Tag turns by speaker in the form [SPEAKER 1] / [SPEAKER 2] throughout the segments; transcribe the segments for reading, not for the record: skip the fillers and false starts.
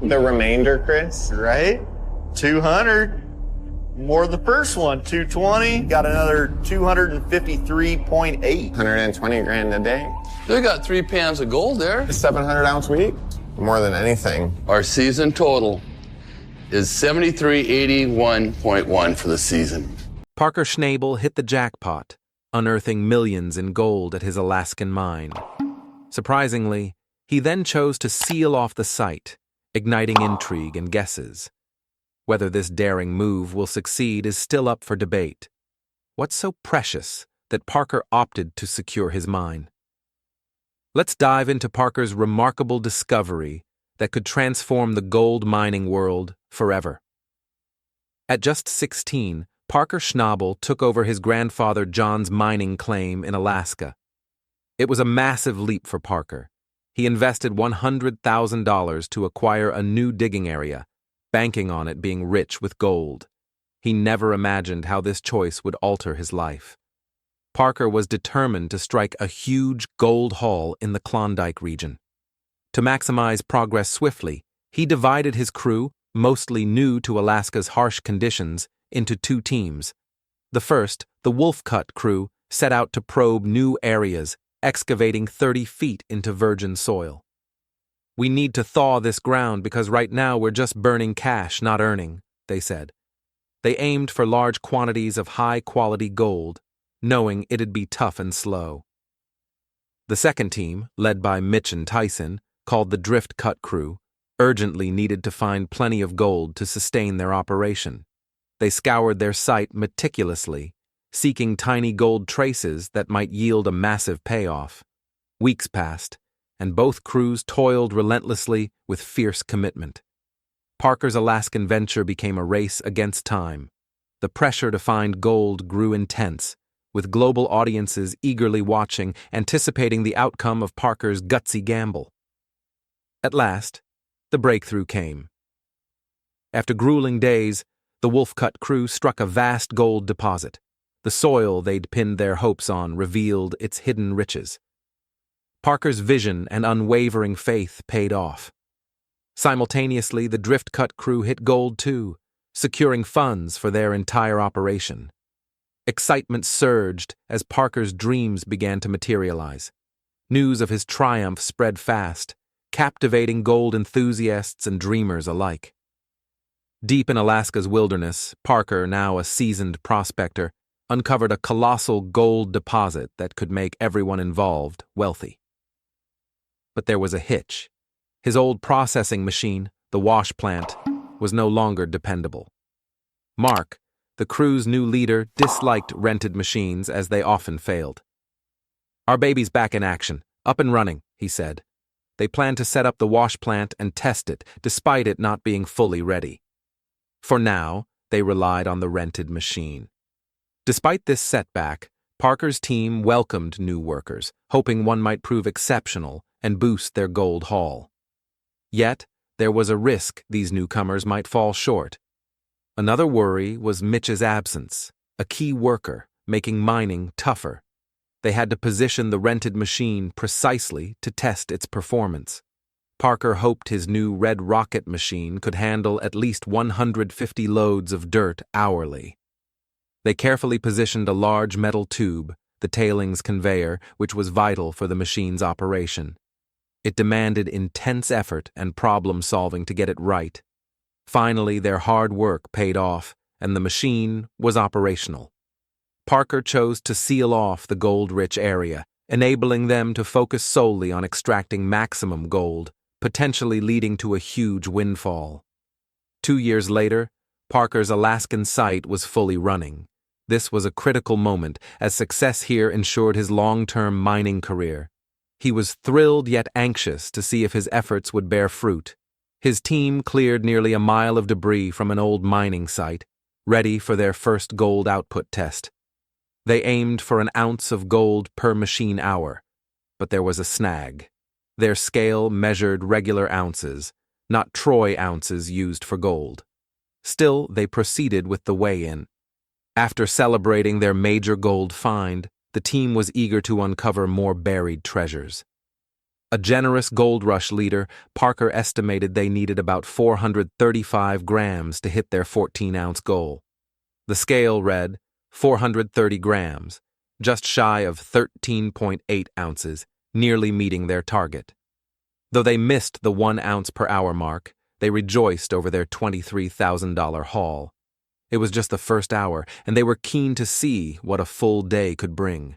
[SPEAKER 1] The remainder, Chris?
[SPEAKER 2] Right? 200. More the first one, 220. Got another 253.8.
[SPEAKER 1] 120 grand a day.
[SPEAKER 3] They got 3 pans of gold there.
[SPEAKER 1] A 700-ounce week? More than anything.
[SPEAKER 3] Our season total is 7381.1 for the season.
[SPEAKER 4] Parker Schnabel hit the jackpot, unearthing millions in gold at his Alaskan mine. Surprisingly, he then chose to seal off the site, igniting intrigue and guesses. Whether this daring move will succeed is still up for debate. What's so precious that Parker opted to secure his mine? Let's dive into Parker's remarkable discovery that could transform the gold mining world forever. At just 16, Parker Schnabel took over his grandfather John's mining claim in Alaska. It was a massive leap for Parker. He invested $100,000 to acquire a new digging area, banking on it being rich with gold. He never imagined how this choice would alter his life. Parker was determined to strike a huge gold haul in the Klondike region. To maximize progress swiftly, he divided his crew, mostly new to Alaska's harsh conditions, into 2 teams. The first, the Wolf Cut crew, set out to probe new areas, excavating 30 feet into virgin soil. "We need to thaw this ground because right now we're just burning cash, not earning," they said. They aimed for large quantities of high-quality gold, knowing it'd be tough and slow. The second team, led by Mitch and Tyson, called the Drift Cut crew, urgently needed to find plenty of gold to sustain their operation. They scoured their site meticulously, seeking tiny gold traces that might yield a massive payoff. Weeks passed, and both crews toiled relentlessly with fierce commitment. Parker's Alaskan venture became a race against time. The pressure to find gold grew intense, with global audiences eagerly watching, anticipating the outcome of Parker's gutsy gamble. At last, the breakthrough came. After grueling days, the Wolf Cut crew struck a vast gold deposit. The soil they'd pinned their hopes on revealed its hidden riches. Parker's vision and unwavering faith paid off. Simultaneously, the Drift Cut crew hit gold too, securing funds for their entire operation. Excitement surged as Parker's dreams began to materialize. News of his triumph spread fast, captivating gold enthusiasts and dreamers alike. Deep in Alaska's wilderness, Parker, now a seasoned prospector, uncovered a colossal gold deposit that could make everyone involved wealthy. But there was a hitch. His old processing machine, the wash plant, was no longer dependable. Mark, the crew's new leader, disliked rented machines as they often failed. "Our baby's back in action, up and running," he said. They planned to set up the wash plant and test it, despite it not being fully ready. For now, they relied on the rented machine. Despite this setback, Parker's team welcomed new workers, hoping one might prove exceptional and boost their gold haul. Yet, there was a risk these newcomers might fall short. Another worry was Mitch's absence, a key worker, making mining tougher. They had to position the rented machine precisely to test its performance. Parker hoped his new Red Rocket machine could handle at least 150 loads of dirt hourly. They carefully positioned a large metal tube, the tailings conveyor, which was vital for the machine's operation. It demanded intense effort and problem-solving to get it right. Finally, their hard work paid off, and the machine was operational. Parker chose to seal off the gold-rich area, enabling them to focus solely on extracting maximum gold, potentially leading to a huge windfall. 2 years later, Parker's Alaskan site was fully running. This was a critical moment, as success here ensured his long-term mining career. He was thrilled yet anxious to see if his efforts would bear fruit. His team cleared nearly a mile of debris from an old mining site, ready for their first gold output test. They aimed for an ounce of gold per machine hour, but there was a snag. Their scale measured regular ounces, not troy ounces used for gold. Still, they proceeded with the weigh-in. After celebrating their major gold find, the team was eager to uncover more buried treasures. A generous gold rush leader, Parker estimated they needed about 435 grams to hit their 14-ounce goal. The scale read 430 grams, just shy of 13.8 ounces, nearly meeting their target. Though they missed the 1 ounce per hour mark, they rejoiced over their $23,000 haul. It was just the first hour, and they were keen to see what a full day could bring.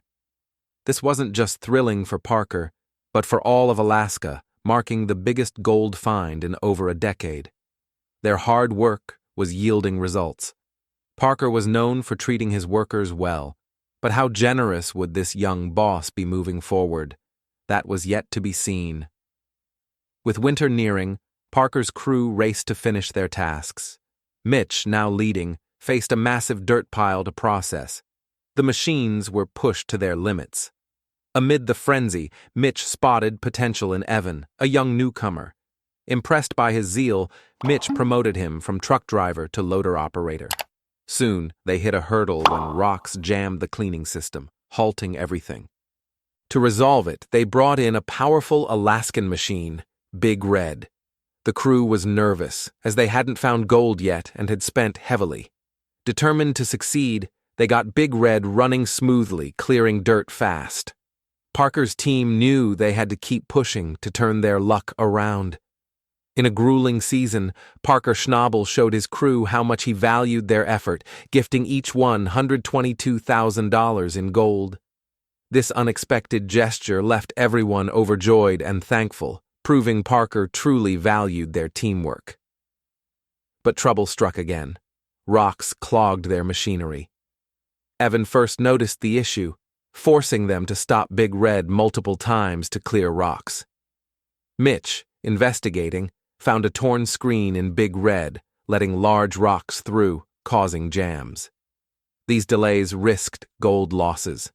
[SPEAKER 4] This wasn't just thrilling for Parker, but for all of Alaska, marking the biggest gold find in over a decade. Their hard work was yielding results. Parker was known for treating his workers well, but how generous would this young boss be moving forward? That was yet to be seen. With winter nearing, Parker's crew raced to finish their tasks. Mitch, now leading, faced a massive dirt pile to process. The machines were pushed to their limits. Amid the frenzy, Mitch spotted potential in Evan, a young newcomer. Impressed by his zeal, Mitch promoted him from truck driver to loader operator. Soon, they hit a hurdle when rocks jammed the cleaning system, halting everything. To resolve it, they brought in a powerful Alaskan machine, Big Red. The crew was nervous, as they hadn't found gold yet and had spent heavily. Determined to succeed, they got Big Red running smoothly, clearing dirt fast. Parker's team knew they had to keep pushing to turn their luck around. In a grueling season, Parker Schnabel showed his crew how much he valued their effort, gifting each one $122,000 in gold. This unexpected gesture left everyone overjoyed and thankful, proving Parker truly valued their teamwork. But trouble struck again. Rocks clogged their machinery. Evan first noticed the issue, forcing them to stop Big Red multiple times to clear rocks. Mitch, investigating, found a torn screen in Big Red, letting large rocks through, causing jams. These delays risked gold losses.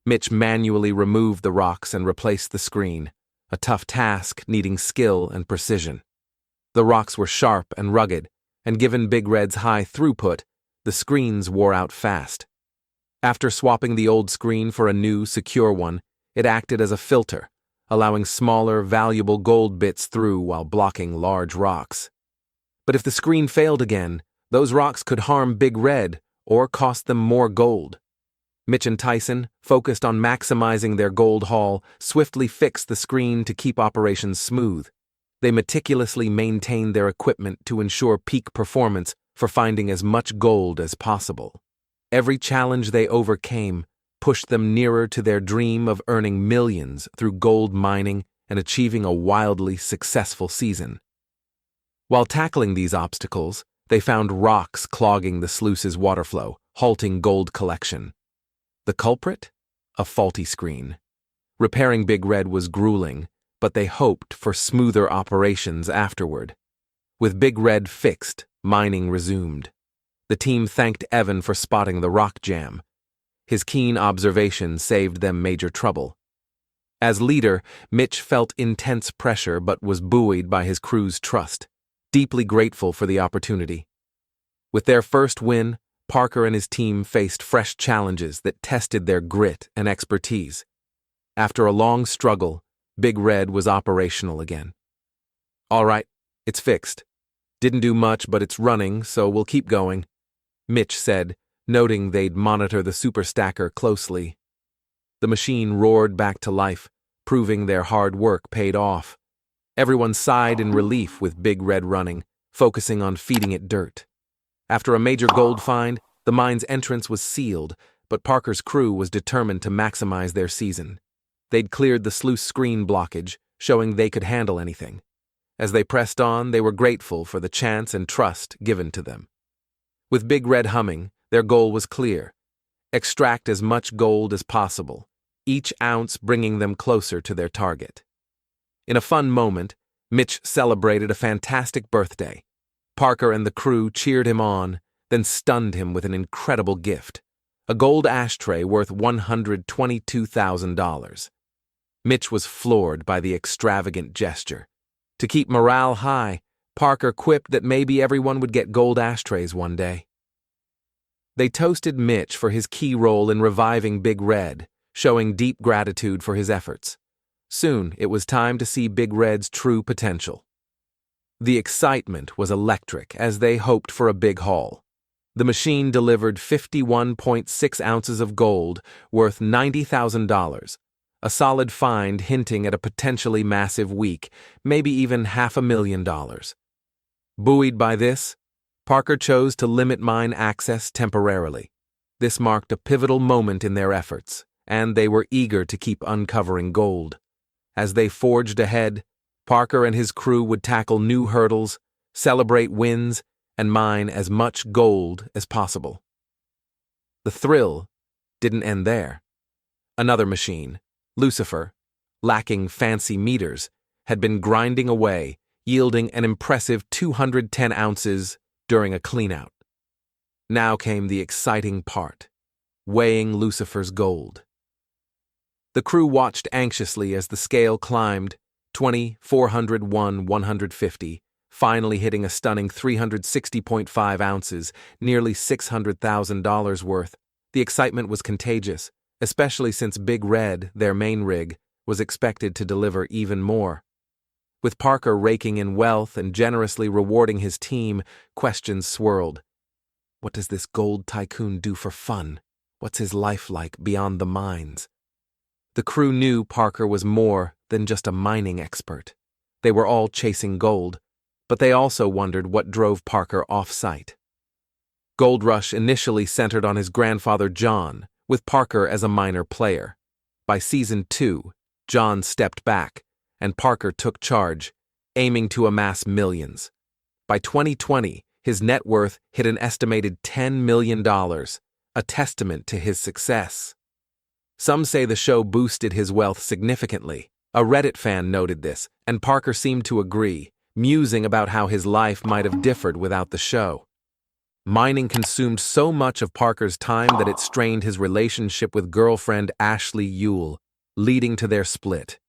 [SPEAKER 4] Mitch manually removed the rocks and replaced the screen, a tough task needing skill and precision. The rocks were sharp and rugged, and given Big Red's high throughput, the screens wore out fast. After swapping the old screen for a new, secure one, it acted as a filter, allowing smaller, valuable gold bits through while blocking large rocks. But if the screen failed again, those rocks could harm Big Red or cost them more gold. Mitch and Tyson, focused on maximizing their gold haul, swiftly fixed the screen to keep operations smooth. They meticulously maintained their equipment to ensure peak performance for finding as much gold as possible. Every challenge they overcame pushed them nearer to their dream of earning millions through gold mining and achieving a wildly successful season. While tackling these obstacles, they found rocks clogging the sluice's water flow, halting gold collection. The culprit? A faulty screen. Repairing Big Red was grueling, but they hoped for smoother operations afterward. With Big Red fixed, mining resumed. The team thanked Evan for spotting the rock jam. His keen observation saved them major trouble. As leader, Mitch felt intense pressure but was buoyed by his crew's trust, deeply grateful for the opportunity. With their first win, Parker and his team faced fresh challenges that tested their grit and expertise. After a long struggle, Big Red was operational again. "All right, it's fixed. Didn't do much, but it's running, so we'll keep going," Mitch said, noting they'd monitor the superstacker closely. The machine roared back to life, proving their hard work paid off. Everyone sighed in relief with Big Red running, focusing on feeding it dirt. After a major gold find, the mine's entrance was sealed, but Parker's crew was determined to maximize their season. They'd cleared the sluice screen blockage, showing they could handle anything. As they pressed on, they were grateful for the chance and trust given to them. With Big Red humming, their goal was clear: extract as much gold as possible, each ounce bringing them closer to their target. In a fun moment, Mitch celebrated a fantastic birthday. Parker and the crew cheered him on, then stunned him with an incredible gift: a gold ashtray worth $122,000. Mitch was floored by the extravagant gesture. To keep morale high, Parker quipped that maybe everyone would get gold ashtrays one day. They toasted Mitch for his key role in reviving Big Red, showing deep gratitude for his efforts. Soon, it was time to see Big Red's true potential. The excitement was electric as they hoped for a big haul. The machine delivered 51.6 ounces of gold worth $90,000, a solid find hinting at a potentially massive week, maybe even $500,000. Buoyed by this, Parker chose to limit mine access temporarily. This marked a pivotal moment in their efforts, and they were eager to keep uncovering gold. As they forged ahead, Parker and his crew would tackle new hurdles, celebrate wins, and mine as much gold as possible. The thrill didn't end there. Another machine, Lucifer, lacking fancy meters, had been grinding away, yielding an impressive 210 ounces during a cleanout. Now came the exciting part, weighing Lucifer's gold. The crew watched anxiously as the scale climbed, 20, 401, 150, finally hitting a stunning 360.5 ounces, nearly $600,000 worth. The excitement was contagious, especially since Big Red, their main rig, was expected to deliver even more. With Parker raking in wealth and generously rewarding his team, questions swirled. What does this gold tycoon do for fun? What's his life like beyond the mines? The crew knew Parker was more than just a mining expert. They were all chasing gold, but they also wondered what drove Parker off-site. Gold Rush initially centered on his grandfather John, with Parker as a minor player. By season 2, John stepped back, and Parker took charge, aiming to amass millions. By 2020, his net worth hit an estimated $10 million, a testament to his success. Some say the show boosted his wealth significantly. A Reddit fan noted this, and Parker seemed to agree, musing about how his life might have differed without the show. Mining consumed so much of Parker's time that it strained his relationship with girlfriend Ashley Yule, leading to their split.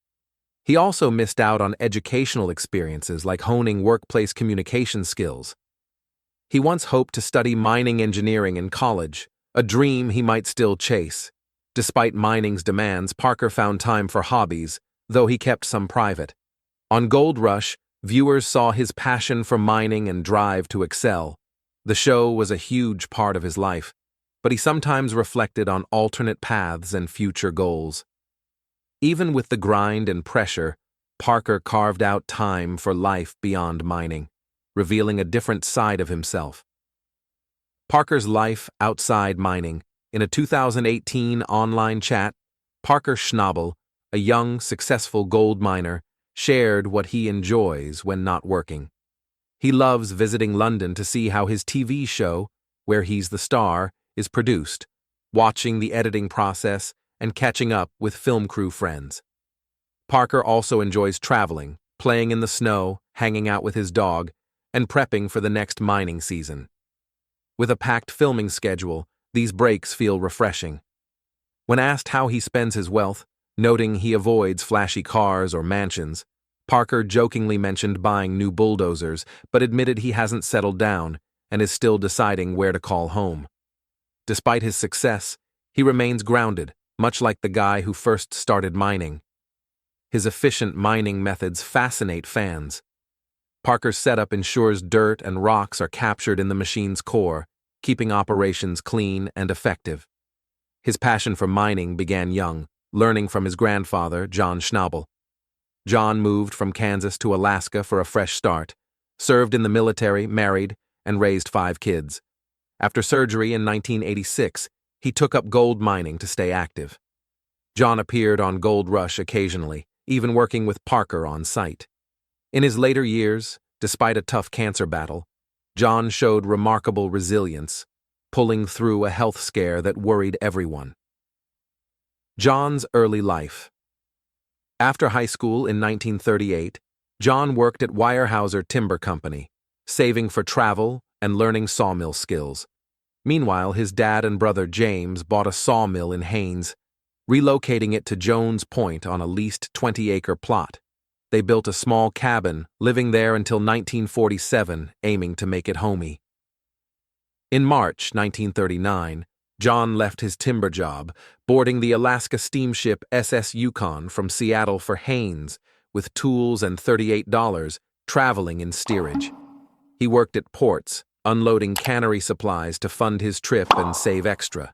[SPEAKER 4] He also missed out on educational experiences like honing workplace communication skills. He once hoped to study mining engineering in college, a dream he might still chase. Despite mining's demands, Parker found time for hobbies, though he kept some private. On Gold Rush, viewers saw his passion for mining and drive to excel. The show was a huge part of his life, but he sometimes reflected on alternate paths and future goals. Even with the grind and pressure, Parker carved out time for life beyond mining, revealing a different side of himself. Parker's life outside mining. In a 2018 online chat, Parker Schnabel, a young, successful gold miner, shared what he enjoys when not working. He loves visiting London to see how his TV show, where he's the star, is produced, watching the editing process, and catching up with film crew friends. Parker also enjoys traveling, playing in the snow, hanging out with his dog, and prepping for the next mining season. With a packed filming schedule, these breaks feel refreshing. When asked how he spends his wealth, noting he avoids flashy cars or mansions, Parker jokingly mentioned buying new bulldozers, but admitted he hasn't settled down and is still deciding where to call home. Despite his success, he remains grounded, much like the guy who first started mining. His efficient mining methods fascinate fans. Parker's setup ensures dirt and rocks are captured in the machine's core, keeping operations clean and effective. His passion for mining began young, learning from his grandfather, John Schnabel. John moved from Kansas to Alaska for a fresh start, served in the military, married, and raised 5 kids. After surgery in 1986, he took up gold mining to stay active. John appeared on Gold Rush occasionally, even working with Parker on site. In his later years, despite a tough cancer battle, John showed remarkable resilience, pulling through a health scare that worried everyone. John's early life. After high school in 1938, John worked at Weyerhaeuser Timber Company, saving for travel and learning sawmill skills. Meanwhile, his dad and brother James bought a sawmill in Haines, relocating it to Jones Point on a leased 20-acre plot. They built a small cabin, living there until 1947, aiming to make it homey. In March 1939, John left his timber job, boarding the Alaska steamship SS Yukon from Seattle for Haines, with tools and $38, traveling in steerage. He worked at ports, unloading cannery supplies to fund his trip and save extra.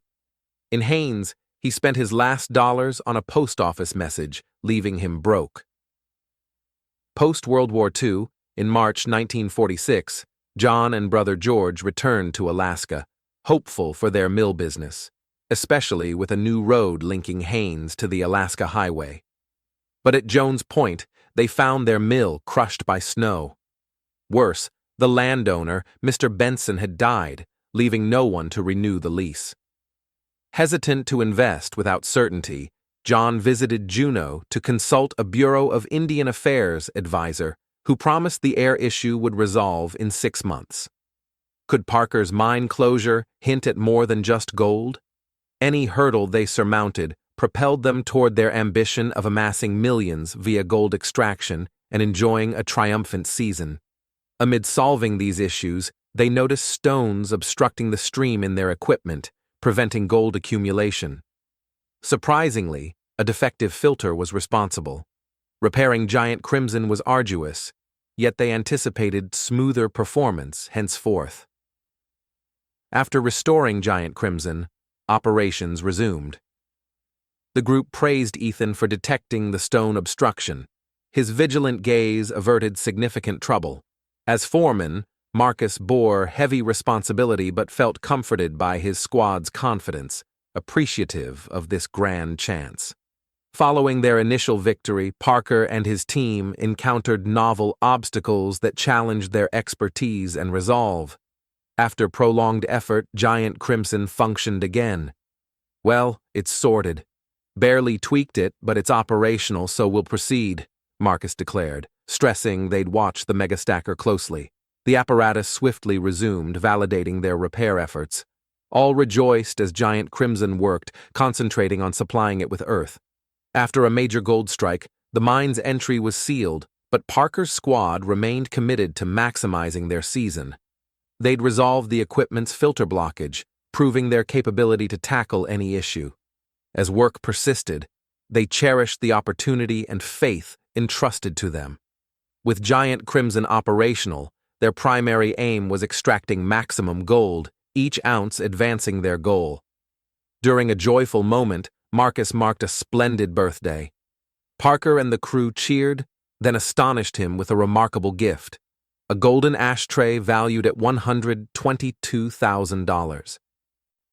[SPEAKER 4] In Haines, he spent his last dollars on a post office message, leaving him broke. Post-World War II, in March 1946, John and brother George returned to Alaska, hopeful for their mill business, especially with a new road linking Haines to the Alaska Highway. But at Jones Point, they found their mill crushed by snow. Worse, the landowner, Mr. Benson, had died, leaving no one to renew the lease. Hesitant to invest without certainty, John visited Juneau to consult a Bureau of Indian Affairs advisor who promised the air issue would resolve in 6 months. Could Parker's mine closure hint at more than just gold? Any hurdle they surmounted propelled them toward their ambition of amassing millions via gold extraction and enjoying a triumphant season. Amid solving these issues, they noticed stones obstructing the stream in their equipment, preventing gold accumulation. Surprisingly, a defective filter was responsible. Repairing Giant Crimson was arduous, yet they anticipated smoother performance henceforth. After restoring Giant Crimson, operations resumed. The group praised Ethan for detecting the stone obstruction. His vigilant gaze averted significant trouble. As foreman, Marcus bore heavy responsibility but felt comforted by his squad's confidence, appreciative of this grand chance. Following their initial victory, Parker and his team encountered novel obstacles that challenged their expertise and resolve. After prolonged effort, Giant Crimson functioned again. "Well, it's sorted. Barely tweaked it, but it's operational, so we'll proceed," Marcus declared, stressing they'd watch the megastacker closely. The apparatus swiftly resumed, validating their repair efforts. All rejoiced as Giant Crimson worked, concentrating on supplying it with earth. After a major gold strike, the mine's entry was sealed, but Parker's squad remained committed to maximizing their season. They'd resolved the equipment's filter blockage, proving their capability to tackle any issue. As work persisted, they cherished the opportunity and faith entrusted to them. With Giant Crimson operational, their primary aim was extracting maximum gold, each ounce advancing their goal. During a joyful moment, Marcus marked a splendid birthday. Parker and the crew cheered, then astonished him with a remarkable gift, a golden ashtray valued at $122,000.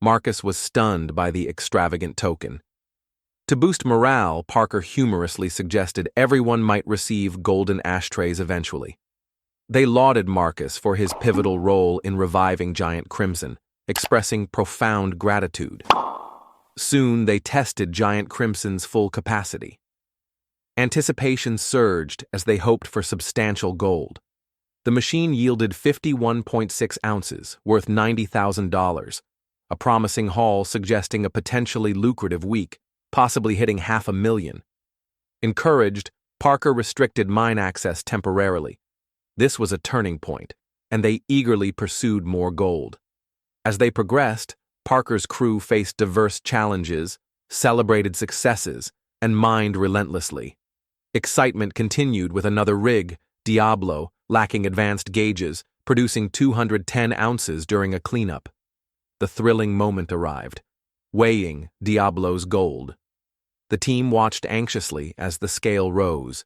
[SPEAKER 4] Marcus was stunned by the extravagant token. To boost morale, Parker humorously suggested everyone might receive golden ashtrays eventually. They lauded Marcus for his pivotal role in reviving Giant Crimson, expressing profound gratitude. Soon they tested Giant Crimson's full capacity. Anticipation surged as they hoped for substantial gold. The machine yielded 51.6 ounces, worth $90,000, a promising haul suggesting a potentially lucrative week, possibly hitting $500,000. Encouraged, Parker restricted mine access temporarily. This was a turning point, and they eagerly pursued more gold. As they progressed, Parker's crew faced diverse challenges, celebrated successes, and mined relentlessly. Excitement continued with another rig, Diablo, lacking advanced gauges, producing 210 ounces during a cleanup. The thrilling moment arrived, weighing Diablo's gold. The team watched anxiously as the scale rose,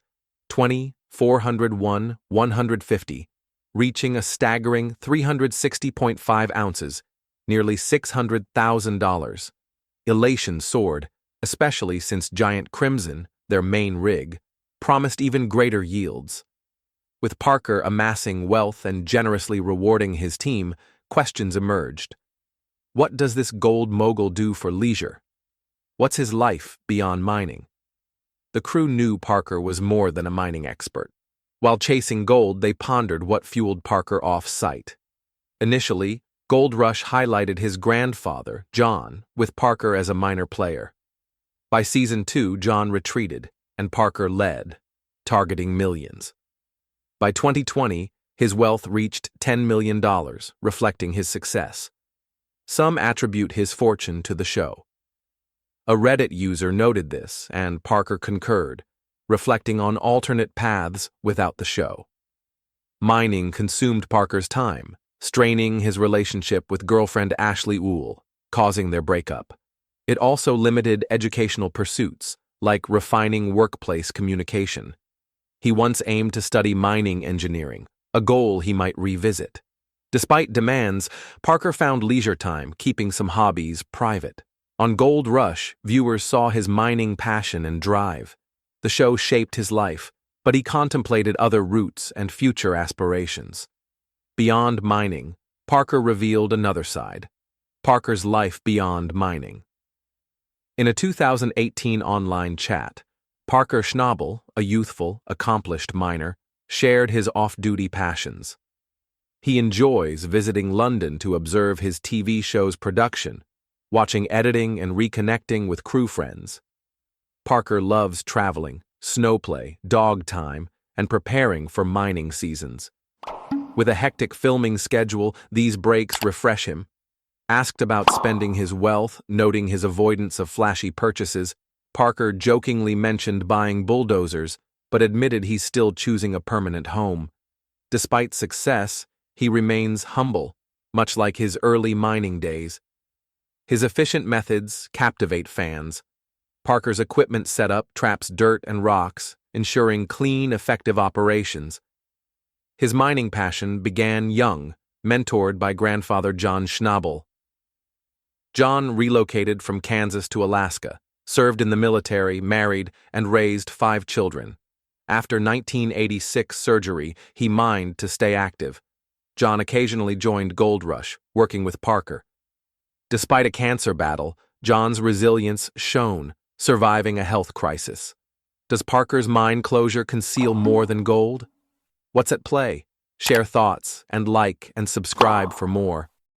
[SPEAKER 4] 20, 401, 150, reaching a staggering 360.5 ounces, nearly $600,000. Elation soared, especially since Giant Crimson, their main rig, promised even greater yields. With Parker amassing wealth and generously rewarding his team, questions emerged. What does this gold mogul do for leisure? What's his life beyond mining? The crew knew Parker was more than a mining expert. While chasing gold, they pondered what fueled Parker off-site. Initially, Gold Rush highlighted his grandfather, John, with Parker as a minor player. By Season 2, John retreated, and Parker led, targeting millions. By 2020, his wealth reached $10 million, reflecting his success. Some attribute his fortune to the show. A Reddit user noted this, and Parker concurred, reflecting on alternate paths without the show. Mining consumed Parker's time, straining his relationship with girlfriend Ashley Uhl, causing their breakup. It also limited educational pursuits, like refining workplace communication. He once aimed to study mining engineering, a goal he might revisit. Despite demands, Parker found leisure time, keeping some hobbies private. On Gold Rush, viewers saw his mining passion and drive. The show shaped his life, but he contemplated other routes and future aspirations. Beyond mining, Parker revealed another side: Parker's life beyond mining. In a 2018 online chat, Parker Schnabel, a youthful, accomplished miner, shared his off-duty passions. He enjoys visiting London to observe his TV show's production, watching editing and reconnecting with crew friends. Parker loves traveling, snowplay, dog time, and preparing for mining seasons. With a hectic filming schedule, these breaks refresh him. Asked about spending his wealth, noting his avoidance of flashy purchases, Parker jokingly mentioned buying bulldozers, but admitted he's still choosing a permanent home. Despite success, he remains humble, much like his early mining days. His efficient methods captivate fans. Parker's equipment setup traps dirt and rocks, ensuring clean, effective operations. His mining passion began young, mentored by grandfather John Schnabel. John relocated from Kansas to Alaska, served in the military, married, and raised 5 children. After 1986 surgery, he mined to stay active. John occasionally joined Gold Rush, working with Parker. Despite a cancer battle, John's resilience shone, surviving a health crisis. Does Parker's mine closure conceal more than gold? What's at play? Share thoughts and like and subscribe for more.